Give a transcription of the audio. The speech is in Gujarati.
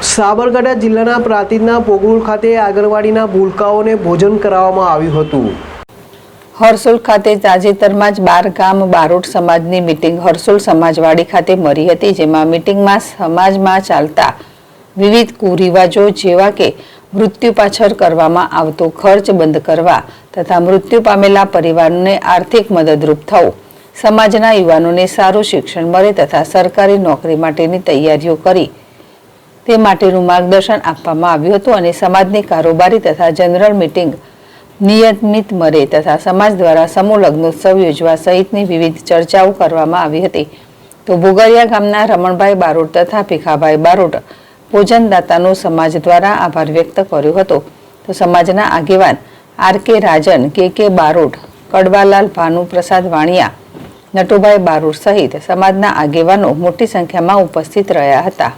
સાબરકાંઠા જિલ્લાના પ્રાંતિજના પોગુલ ખાતે આંગણવાડીના ભૂલકાઓને ભોજન કરાવવામાં આવ્યું હતું। હરસોલ ખાતે તાજેતરમાં જ 12 ગામ બારોટ સમાજની મીટિંગ હરસોલ સમાજવાડી ખાતે મળી હતી, જેમાં મીટિંગમાં સમાજમાં ચાલતા વિવિધ કુરિવાજો જેવા કે મૃત્યુ પાછળ કરવામાં આવતો ખર્ચ બંધ કરવા તથા મૃત્યુ પામેલા પરિવારોને આર્થિક મદદરૂપ થવું, સમાજના યુવાનોને સારું શિક્ષણ મળે તથા સરકારી નોકરી માટેની તૈયારીઓ કરી તે માટેનું માર્ગદર્શન આપવામાં આવ્યું હતું અને સમાજની કારોબારી તથા જનરલ મીટિંગ નિયમિત મળે તથા સમાજ દ્વારા સમૂહ લગ્નોત્સવ યોજવા સહિતની વિવિધ ચર્ચાઓ કરવામાં આવી હતી। તો ભોગરિયા ગામના રમણભાઈ બારોટ તથા ભીખાભાઈ બારોટ ભોજનદાતાનો સમાજ દ્વારા આભાર વ્યક્ત કર્યો હતો। તો સમાજના આગેવાન આર.કે. રાજન, કે.કે. બારોટ, કડવાલાલ ભાનુપ્રસાદ વાણિયા, નટુભાઈ બારોટ સહિત સમાજના આગેવાનો મોટી સંખ્યામાં ઉપસ્થિત રહ્યા હતા।